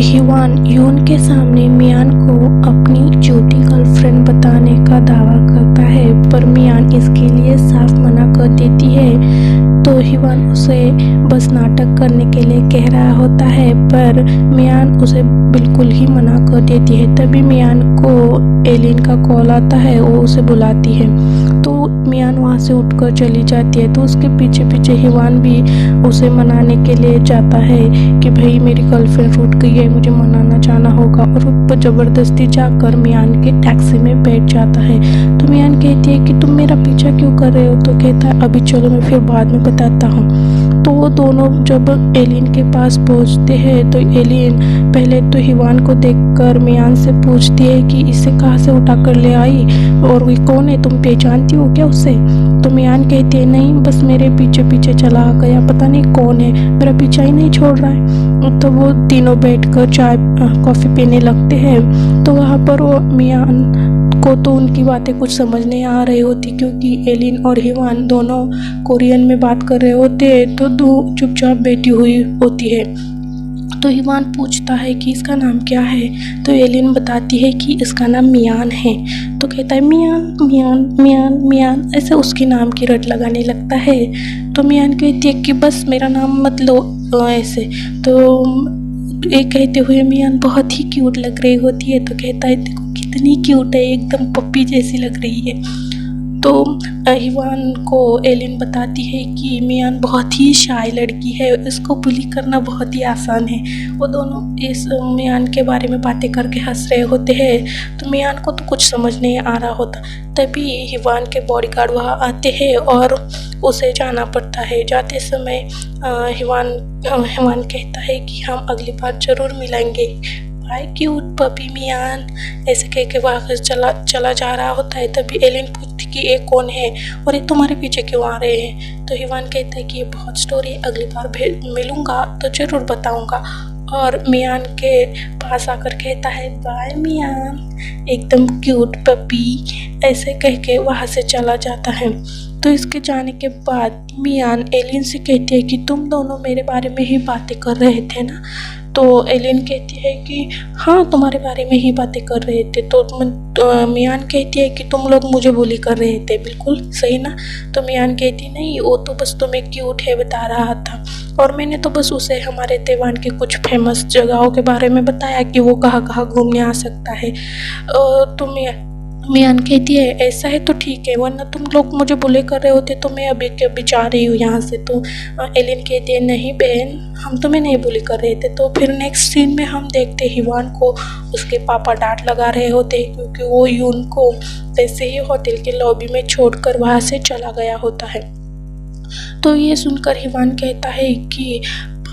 हिवान यून के सामने मियान को अपनी झूठी गर्लफ्रेंड बताने का दावा करता है, पर मियान इसके लिए साफ मना कर देती है। तो हिवान उसे बस नाटक करने के लिए कह रहा होता है, पर मियान उसे बिल्कुल ही मना कर देती है। तभी मियान को एलिन का कॉल आता है, वो उसे बुलाती है। तो मियान वहाँ से उठकर चली जाती है। तो उसके पीछे पीछे हिवान भी उसे मनाने के लिए जाता है कि भाई मेरी गर्लफ्रेंड रूठ गई है, मुझे मनाना जाना होगा। और वो ज़बरदस्ती जाकर मियान के टैक्सी में बैठ जाता है। तो मियान कहती है कि तुम मेरा पीछा क्यों कर रहे हो? तो कहता है अभी चलो, मैं फिर बाद में बताता हूँ। तो वो दोनों जब एलिन के पास पहुँचते हैं तो एलिन पहले तो हिवान को देखकर मियान से पूछती है कि इसे कहाँ से उठा कर ले आई और ये कौन है, तुम पहचानती हो क्या उसे? तो मियान कहती है नहीं, बस मेरे पीछे पीछे चला गया, पता नहीं कौन है, मेरा पीछा ही नहीं छोड़ रहा है। तो वो तीनों बैठकर चाय कॉफ़ी पीने लगते हैं। तो वहाँ पर वो मियान को तो उनकी बातें कुछ समझ नहीं आ रही होती, क्योंकि एलिन और हिवान दोनों कोरियन में बात कर रहे होते हैं। तो दो चुपचाप बैठी हुई होती है। तो हिवान पूछता है कि इसका नाम क्या है? तो एलिन बताती है कि इसका नाम मियान है। तो कहता है मियान मियान मियान मियान, ऐसे उसके नाम की रट लगाने लगता है। तो मियान कहती है कि बस मेरा नाम मत लो ऐसे। तो एक कहते हुए मियान बहुत ही क्यूट लग रही होती है। तो कहता है देखो कितनी क्यूट है, एकदम पप्पी जैसी लग रही है। तो हिवान को एलिन बताती है कि मियान बहुत ही शाय लड़की है, इसको बुली करना बहुत ही आसान है। वो दोनों इस मियान के बारे में बातें करके हंस रहे होते हैं। तो मियान को तो कुछ समझ नहीं आ रहा होता। तभी हिवान के बॉडीगार्ड वहाँ आते हैं और उसे जाना पड़ता है। जाते समय हिवान कहता है कि हम अगली बार ज़रूर मिलेंगे, बाय क्यूट पपी मियान, ऐसे कह के वहाँ चला जा रहा होता है। तभी एलिन पूछती कि ये कौन है और ये तुम्हारे पीछे क्यों आ रहे हैं? तो हिवान कहता है कि ये बहुत स्टोरी अगली बार मिलूँगा तो ज़रूर बताऊँगा। और मियान के पास आकर कहता है बाय मियान, एकदम क्यूट पपी, ऐसे कह के वहाँ से चला जाता है। तो इसके जाने के बाद मियान एलिन से कहती है कि तुम दोनों मेरे बारे में ही बातें कर रहे थे ना? तो एलिन कहती है कि हाँ, तुम्हारे बारे में ही बातें कर रहे थे। तो मियान कहती है कि तुम लोग मुझे बुली कर रहे थे, बिल्कुल सही ना? तो मियान कहती नहीं, वो तो बस तुम्हें क्यूट है बता रहा था, और मैंने तो बस उसे हमारे ताइवान के कुछ फेमस जगहों के बारे में बताया कि वो कहाँ कहाँ घूमने आ सकता है। तो मियान कहती है ऐसा है तो ठीक है, वरना तुम लोग मुझे बुले कर रहे होते तो मैं अभी के अभी जा रही हूँ यहाँ से। तो एलिन कहती है नहीं बहन, हम तुम्हें नहीं बुली कर रहे थे। तो फिर नेक्स्ट सीन में हम देखते हिवान को उसके पापा डांट लगा रहे होते, क्योंकि वो यून को जैसे ही होटल के लॉबी में छोड़कर वहाँ से चला गया होता है। तो ये सुनकर हिवान कहता है कि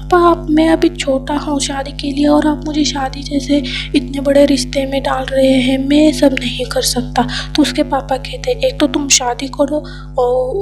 पापा, मैं अभी छोटा हूँ शादी के लिए, और आप मुझे शादी जैसे इतने बड़े रिश्ते में डाल रहे हैं, मैं सब नहीं कर सकता। तो उसके पापा कहते हैं एक तो तुम शादी करो,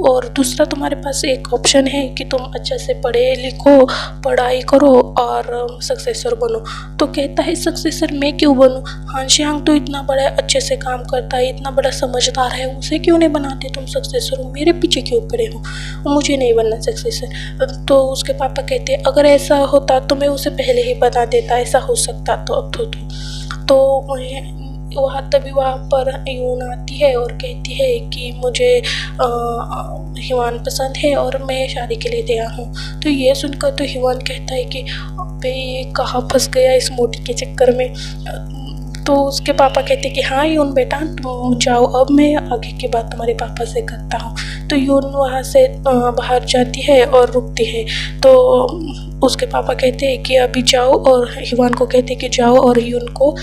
और दूसरा तुम्हारे पास एक ऑप्शन है कि तुम अच्छे से पढ़े लिखो, पढ़ाई करो और सक्सेसर बनो। तो कहता है सक्सेसर मैं क्यों बनूँ? हानशियांग तो इतना बड़ा अच्छे से काम करता है, इतना बड़ा समझदार है, उसे क्यों नहीं बनाते तुम सक्सेसर? हो मेरे पीछे क्यों पड़े हो? मुझे नहीं बनना सक्सेसर। तो उसके पापा कहते हैं अगर ऐसा होता तो मैं उसे पहले ही बता देता, ऐसा हो सकता तो वहाँ तभी वहाँ पर यून आती है और कहती है कि मुझे हिवान पसंद है और मैं शादी के लिए तैयार हूँ। तो ये सुनकर तो हिवान कहता है कि अबे ये कहाँ फंस गया इस मोटी के चक्कर में। तो उसके पापा कहते हैं कि हाँ यून बेटा तुम जाओ, अब मैं आगे की बात तुम्हारे पापा से करता हूँ। तो यून वहाँ से बाहर जाती है और रुकती है। तो उसके पापा कहते हैं कि अभी जाओ, और हिवान को कहते हैं कि जाओ और यून को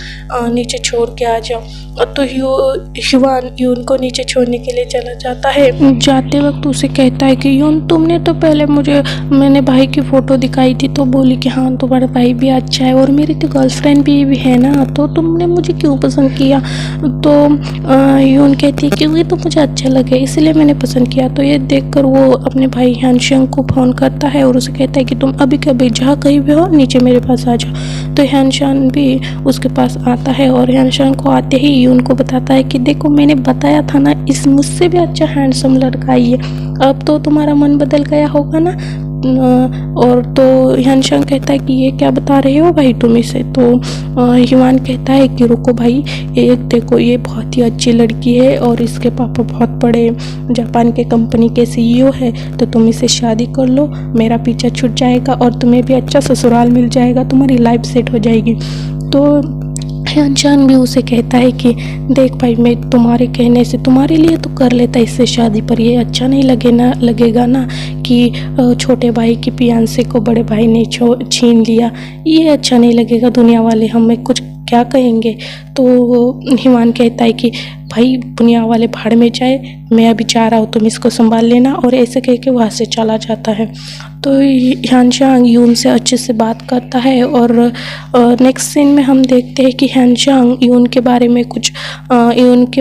नीचे छोड़ के आ जाओ। तो हिवान यून को नीचे छोड़ने के लिए चला जाता है। जाते वक्त उसे कहता है कि यून तुमने तो पहले मैंने भाई की फ़ोटो दिखाई थी तो बोली कि हाँ तुम्हारा भाई भी अच्छा है, और मेरी तो गर्लफ्रेंड भी है ना, तो तुमने मुझे क्यों पसंद किया? तो यून कहती है क्योंकि तो मुझे अच्छा लगे इसलिए मैंने पसंद किया। तो ये देखकर वो अपने भाई हानशियांग को फ़ोन करता है और उसे कहता है कि तुम अभी कभी जहाँ कहीं भी हो नीचे मेरे पास आ जाओ। तो हानशियांग भी उसके पास आता है और हानशियांग को आते ही यून को बताता है कि देखो मैंने बताया था ना, इस मुझसे भी अच्छा हैंडसम लड़का ही है, अब तो तुम्हारा मन बदल गया होगा ना। और तो ह्यानशांग कहता है कि ये क्या बता रहे हो भाई तुम इसे। तो हिवान कहता है कि रुको भाई, ये देखो ये बहुत ही अच्छी लड़की है और इसके पापा बहुत बड़े जापान के कंपनी के CEO है, तो तुम इसे शादी कर लो, मेरा पीछा छूट जाएगा और तुम्हें भी अच्छा ससुराल मिल जाएगा, तुम्हारी लाइफ सेट हो जाएगी। तो ह्यानशांग भी उसे कहता है कि देख भाई, मैं तुम्हारे कहने से तुम्हारे लिए तो कर लेता इससे शादी, पर ये अच्छा नहीं लगेगा ना कि छोटे भाई की फियांसे को बड़े भाई ने छीन लिया, ये अच्छा नहीं लगेगा, दुनिया वाले हमें कुछ क्या कहेंगे। तो हिवान कहता है कि भाई दुनिया वाले भाड़ में जाए, मैं अभी जा रहा हूँ, तुम इसको संभाल लेना, और ऐसे कह के वहाँ से चला जाता है। तो ह्यानशांग यून से अच्छे से बात करता है और नेक्स्ट सीन में हम देखते हैं कि ह्यानशांग यून के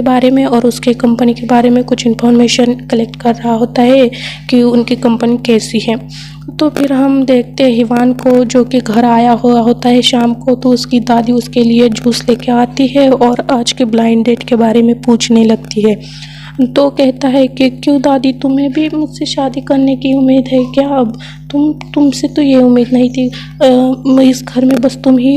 बारे में और उसके कंपनी के बारे में कुछ इन्फॉर्मेशन कलेक्ट कर रहा होता है कि उनकी कंपनी कैसी है। तो फिर हम देखते हैं हिवान को, जो कि घर आया हुआ होता है शाम को, तो उसकी दादी उसके लिए जूस लेके आती है और आज के ब्लाइंड डेट के बारे में पूछने लगती है। तो कहता है कि क्यों दादी, तुम्हें भी मुझसे शादी करने की उम्मीद है क्या? अब तुमसे तो ये उम्मीद नहीं थी, इस घर में बस तुम ही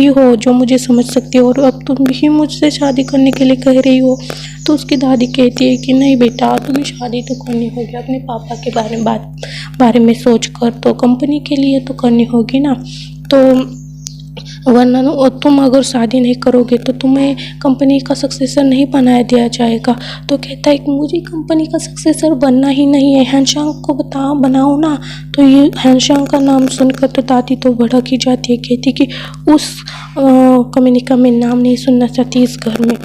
हो जो मुझे समझ सकती हो, और अब तुम ही मुझसे शादी करने के लिए कह रही हो। तो उसकी दादी कहती है कि नहीं बेटा, तुम्हें शादी तो करनी होगी, अपने पापा के बारे में सोच कर, तो कंपनी के लिए तो करनी होगी ना, तो वरना तुम अगर शादी नहीं करोगे तो तुम्हें कंपनी का सक्सेसर नहीं बनाया दिया जाएगा। तो कहता है कि मुझे कंपनी का सक्सेसर बनना ही नहीं है, ह्यानशांग को बनाओ ना। तो ये ह्यानशांग का नाम सुनकर तो दादी तो भड़क ही जाती है, कहती कि उस कंपनी का मैं नाम नहीं सुनना चाहती इस घर में।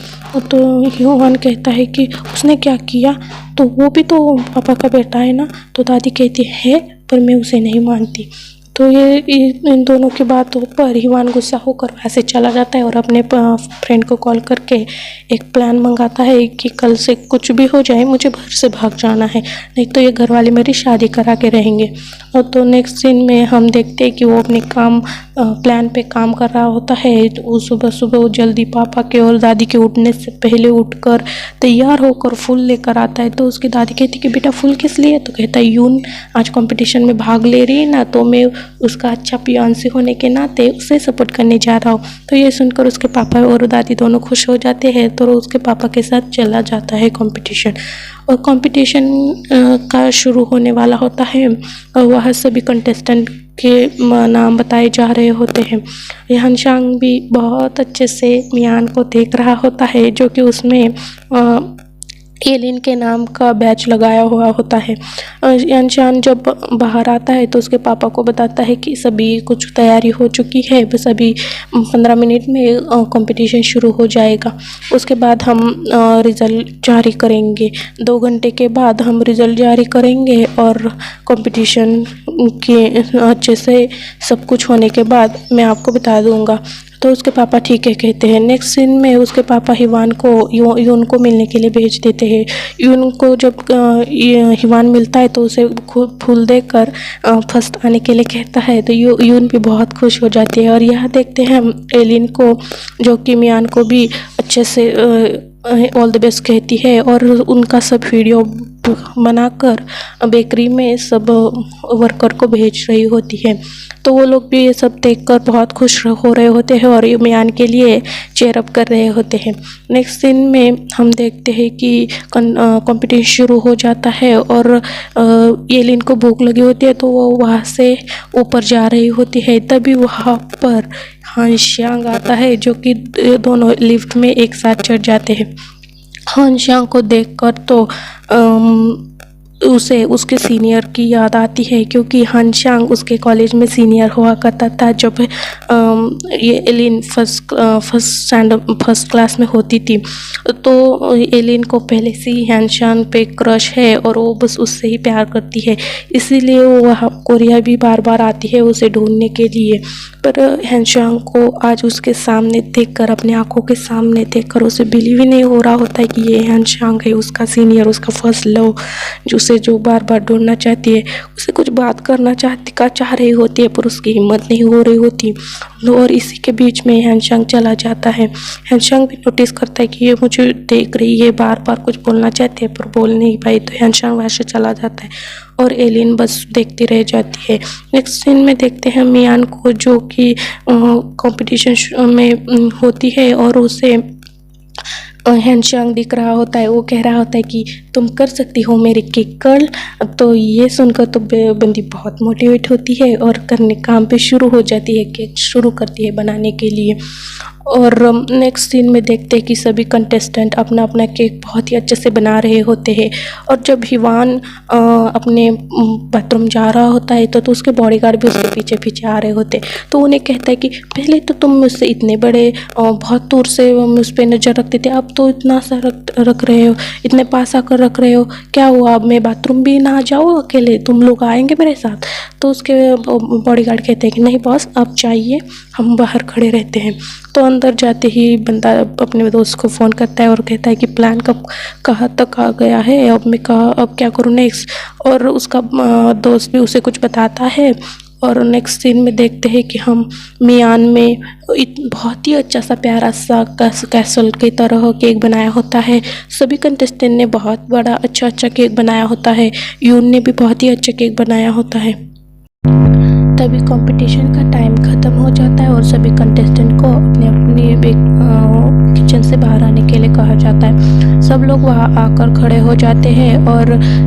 तो हिवान कहता है कि उसने क्या किया, तो वो भी तो पापा का बेटा है ना। तो दादी कहती है पर मैं उसे नहीं मानती। तो ये इन दोनों की बातों पर हिवान गुस्सा होकर वहाँ से चला जाता है और अपने फ्रेंड को कॉल करके एक प्लान मंगाता है कि कल से कुछ भी हो जाए मुझे घर से भाग जाना है, नहीं तो ये घर वाले मेरी शादी करा के रहेंगे। और तो नेक्स्ट सीन में हम देखते हैं कि वो अपने प्लान पे काम कर रहा होता है। तो वो सुबह वो जल्दी पापा के और दादी के उठने से पहले उठकर तैयार होकर फूल लेकर आता है। तो उसकी दादी कहती कि बेटा फूल किस लिए? तो कहता है यून आज कंपटीशन में भाग ले रही है ना, तो मैं उसका अच्छा फियांसे होने के नाते उसे सपोर्ट करने जा रहा हूँ। तो ये सुनकर उसके पापा और दादी दोनों खुश हो जाते हैं, तो उसके पापा के साथ चला जाता है कंपटीशन। और कंपटीशन का शुरू होने वाला होता है और वह सभी कंटेस्टेंट के नाम बताए जा रहे होते हैं। ह्यानशांग भी बहुत अच्छे से मियान को देख रहा होता है, जो कि उसमें एलिन के नाम का बैच लगाया हुआ होता है। ह्यानशांग जब बाहर आता है तो उसके पापा को बताता है कि सभी कुछ तैयारी हो चुकी है, बस अभी 15 मिनट में कंपटीशन शुरू हो जाएगा, उसके बाद हम रिज़ल्ट जारी करेंगे, 2 घंटे के बाद हम रिज़ल्ट जारी करेंगे और कंपटीशन के अच्छे से सब कुछ होने के बाद मैं आपको बता दूंगा। तो उसके पापा ठीक है कहते हैं। नेक्स्ट सीन में उसके पापा हिवान को यून को मिलने के लिए भेज देते हैं। यून को जब हिवान मिलता है तो उसे फूल देकर फर्स्ट आने के लिए कहता है, तो यून भी बहुत खुश हो जाती है। और यहाँ देखते हैं हम एलिन को, जो कि मियान को भी अच्छे से ऑल द बेस्ट कहती है और उनका सब वीडियो बनाकर बेकरी में सब वर्कर को भेज रही होती है। तो वो लोग भी ये सब देखकर बहुत खुश हो रहे होते हैं और मियान के लिए चेयर अप कर रहे होते हैं। नेक्स्ट सीन में हम देखते हैं कि कंपटीशन शुरू हो जाता है और एलिन को भूख लगी होती है, तो वो वहाँ से ऊपर जा रही होती है। तभी वहाँ पर ह्यानशांग आता है, जो कि दोनों लिफ्ट में एक साथ चढ़ जाते हैं। ह्यानशांग को देखकर तो उसे उसके सीनियर की याद आती है, क्योंकि ह्यानशांग उसके कॉलेज में सीनियर हुआ करता था जब ये एलिन फर्स्ट क्लास में होती थी। तो एलिन को पहले से ही ह्यानशांग पे क्रश है और वो बस उससे ही प्यार करती है, इसीलिए वो वहाँ कोरिया भी बार बार आती है उसे ढूंढने के लिए। पर ह्यानशांग को आज उसके सामने देखकर, अपनी आंखों के सामने देखकर उसे बिलीव ही नहीं हो रहा होता है कि ये ह्यानशांग है, उसका सीनियर, उसका फर्स्ट लव, जो उसे जो बार बार ढूंढना चाहती है, उसे कुछ बात करना चाह रही होती है, पर उसकी हिम्मत नहीं हो रही होती। और इसी के बीच में ह्यानसांग चला जाता है। ह्यानसांग भी नोटिस करता है कि ये मुझे देख रही है, बार बार कुछ बोलना चाहती है पर बोल नहीं पाई, तो ह्यानसांग वहाँ से चला जाता है और एलिन बस देखती रह जाती है। नेक्स्ट सीन में देखते हैं मियान को, जो कि कंपटीशन में होती है और उसे ह्यानसांग दिख रहा होता है। वो कह रहा होता है कि तुम कर सकती हो मेरे केक कर्ल। तो ये सुनकर तो बंदी बहुत मोटिवेट होती है और करने काम पे शुरू हो जाती है, केक शुरू करती है बनाने के लिए। और नेक्स्ट सीन में देखते हैं कि सभी कंटेस्टेंट अपना अपना केक बहुत ही अच्छे से बना रहे होते हैं। और जब हिवान अपने बाथरूम जा रहा होता है तो उसके बॉडीगार्ड भी उसके पीछे पीछे आ रहे होते, तो उन्हें कहता है कि पहले तो तुम मुझसे इतने बड़े बहुत दूर से मुझ पर नज़र रखते थे, अब तो इतना सा रख रहे हो, इतने पास आकर रख रहे हो, क्या हुआ अब मैं बाथरूम भी ना जाऊँ अकेले, तुम लोग आएंगे मेरे साथ? तो उसके बॉडीगार्ड कहते हैं कि नहीं बॉस, आप चाहिए, हम बाहर खड़े रहते हैं। तो अंदर जाते ही बंदा अपने दोस्त को फ़ोन करता है और कहता है कि प्लान कब कहाँ तक आ गया है, अब क्या करूँ नेक्स्ट। और उसका दोस्त भी उसे कुछ बताता है। और नेक्स्ट सीन में देखते हैं कि हम मियान में बहुत ही अच्छा सा प्यारा सा कैसल की तरह केक बनाया होता है। सभी कंटेस्टेंट ने बहुत बड़ा अच्छा केक बनाया होता है। यून ने भी बहुत ही अच्छा केक बनाया होता है। तभी कंपटीशन का टाइम ख़त्म हो जाता है और सभी कंटेस्टेंट को अपने अपने किचन से बाहर आने के लिए कहा जाता है। सब लोग वहां आकर खड़े हो जाते हैं और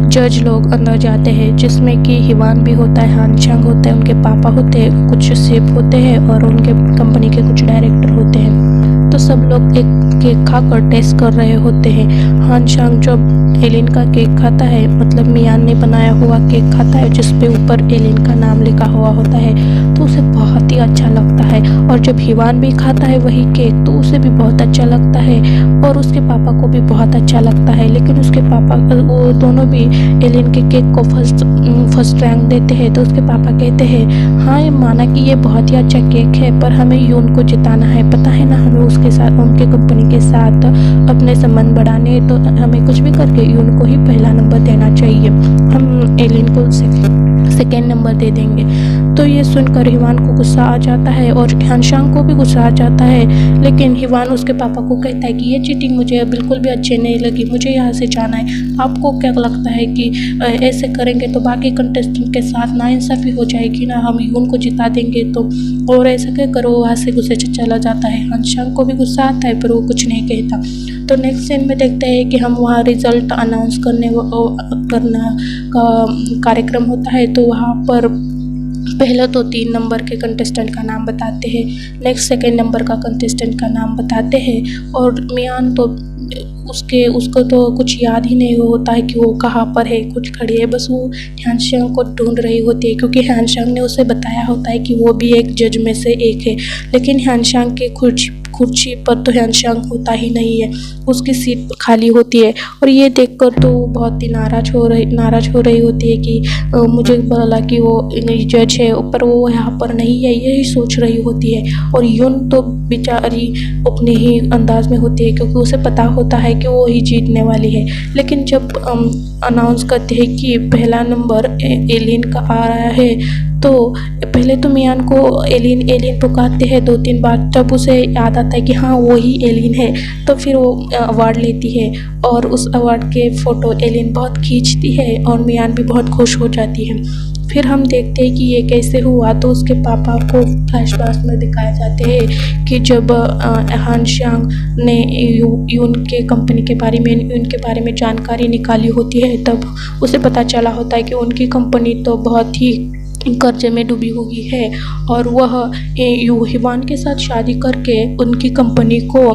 जज लोग अंदर जाते हैं, जिसमें कि हिवान भी होता है, ह्यानसांग होता है, उनके पापा होते हैं, कुछ शेफ होते हैं और उनके कंपनी के कुछ डायरेक्टर होते हैं। तो सब लोग एक केक खाकर टेस्ट कर रहे होते हैं। ह्यानसांग जब एलिन का केक खाता है, मतलब मियान ने बनाया हुआ केक खाता है जिस पे ऊपर एलिन का नाम लिखा हुआ होता है, तो उसे बहुत ही अच्छा लगता है। और जब हिवान भी खाता है वही केक, तो उसे भी बहुत अच्छा लगता है और उसके पापा को भी बहुत अच्छा लगता है। लेकिन उसके पापा वो दोनों भी एलिन के केक को फर्स्ट रैंक देते हैं। तो उसके पापा कहते हैं, हाँ ये माना कि ये बहुत ही अच्छा केक है, पर हमें यून को जिताना है, पता है ना, हमें उसके साथ, उनके कंपनी के साथ अपने संबंध बढ़ाने, तो हमें कुछ भी करके यून को ही पहला नंबर देना चाहिए, हम एलिन को सेकेंड नंबर दे देंगे। तो ये सुनकर हिवान को गुस्सा आ जाता है और ह्यानसांग को भी गुस्सा आ जाता है। लेकिन हिवान उसके पापा को कहता है कि ये चीटिंग मुझे बिल्कुल भी अच्छी नहीं लगी, मुझे यहाँ से जाना है। आपको क्या लगता है कि ऐसे करेंगे तो बाकी कंटेस्टेंट के साथ नाइंसाफ़ी हो जाएगी ना, हम यून को जिता देंगे तो, और ऐसा क्या करो, वहाँ से गुस्से से चला जाता है। ह्यानसांग को भी गुस्सा आता है पर वो कुछ नहीं कहता। तो नेक्स्ट सीन में देखते हैं कि हम वहाँ रिजल्ट अनाउंस करना का कार्यक्रम होता है। तो वहाँ पर पहले तो 3 नंबर के कंटेस्टेंट का नाम बताते हैं, नेक्स्ट सेकेंड नंबर का कंटेस्टेंट का नाम बताते हैं। और मियान तो उसको तो कुछ याद ही नहीं होता है कि वो कहाँ पर है, कुछ खड़ी है, बस वो ह्यानसांग को ढूंढ रही होती है, क्योंकि ह्यानसांग ने उसे बताया होता है कि वो भी एक जज में से एक है। लेकिन ह्यानसांग के कुर्सी पर तो ह्यानसांग होता ही नहीं है, उसकी सीट खाली होती है। और ये देखकर तो बहुत ही नाराज़ हो रही होती है कि मुझे बोला कि वो जज है, पर वो यहाँ पर नहीं है, यही सोच रही होती है। और यून तो बेचारी अपने ही अंदाज में होती है, क्योंकि उसे पता होता है कि वो ही जीतने वाली है। लेकिन जब अनाउंस करते हैं कि पहला नंबर एलिन का आ रहा है, तो पहले तो मियान को एलिन पुकारते हैं 2-3 बार। जब उसे याद आता है कि हाँ वो ही एलिन है, तो फिर वो अवार्ड लेती है और उस अवार्ड के फ़ोटो एलिन बहुत खींचती है और मियान भी बहुत खुश हो जाती है। फिर हम देखते हैं कि ये कैसे हुआ, तो उसके पापा को फ्लैशबैक में दिखाए जाते हैं कि जब ह्यानसांग ने यून के कंपनी के बारे में, उनके बारे में जानकारी निकाली होती है, तब उसे पता चला होता है कि उनकी कंपनी तो बहुत ही कर्जे में डूबी हुई है और वह हिवान के साथ शादी करके उनकी कंपनी को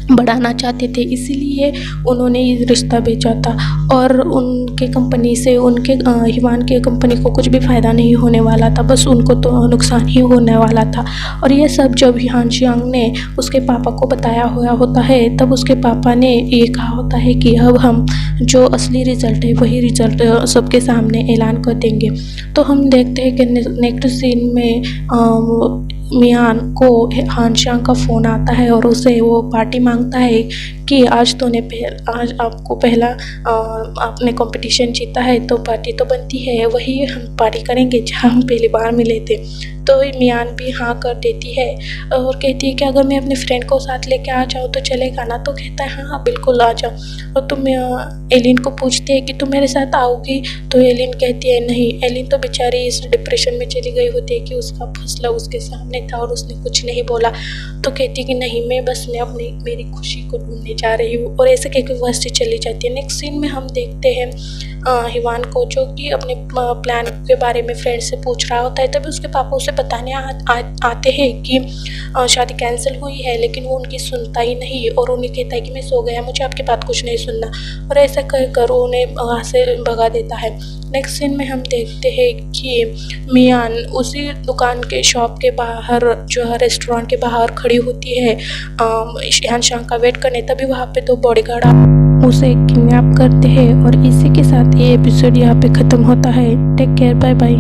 बढ़ाना चाहते थे, इसीलिए उन्होंने ये रिश्ता भेजा था। और उनके कंपनी से हिवान के कंपनी को कुछ भी फ़ायदा नहीं होने वाला था, बस उनको तो नुकसान ही होने वाला था। और ये सब जब ह्यानसांग ने उसके पापा को बताया हुआ होता है, तब उसके पापा ने ये कहा होता है कि अब हम जो असली रिज़ल्ट है वही रिज़ल्ट सबके सामने ऐलान कर देंगे। तो हम देखते हैं कि नेक्स्ट सीन में मियान को ह्यानसांग का फ़ोन आता है और उसे वो पार्टी मांगता है कि आज आपको पहला आपने कंपटीशन जीता है तो पार्टी तो बनती है, वही हम पार्टी करेंगे जहाँ हम पहली बार मिले थे। तो मियान भी हाँ कर देती है और कहती है कि अगर मैं अपने फ्रेंड को साथ लेके आ जाऊँ तो चलेगा ना। तो कहता है हाँ हाँ बिल्कुल आ जाओ। और तुम एलिन को पूछते हैं कि तुम मेरे साथ आओगी। तो एलिन कहती है नहीं। एलिन तो बेचारी इस डिप्रेशन में चली गई होती है कि उसका फैसला उसके सामने था और उसने कुछ नहीं बोला। तो कहती है कि नहीं, मैं अपनी मेरी खुशी को ढूंढने जा रही हूँ। और ऐसे कहकर वहाँ से चली जाती है। नेक्स्ट सीन में हम देखते हैं हिवान को, जो कि अपने प्लान के बारे में फ्रेंड से पूछ रहा होता है। तभी उसके पापा उसे बताने आते हैं कि शादी कैंसिल हुई है, लेकिन वो उनकी सुनता ही नहीं और उन्हें कहता है कि मैं सो गया, मुझे आपकी बात कुछ नहीं सुनना। और ऐसा कर उन्हें वहाँ से भगा देता है। नेक्स्ट सीन में हम देखते हैं कि मियान उसी दुकान के शॉप के बाहर, जो है रेस्टोरेंट के बाहर खड़ी होती है ईशान शाह का वेट करने। तभी वहाँ पे 2 बॉडीगार्ड उसे किडनैप करते हैं। और इसी के साथ ये एपिसोड यहाँ पे ख़त्म होता है। Take care, bye bye.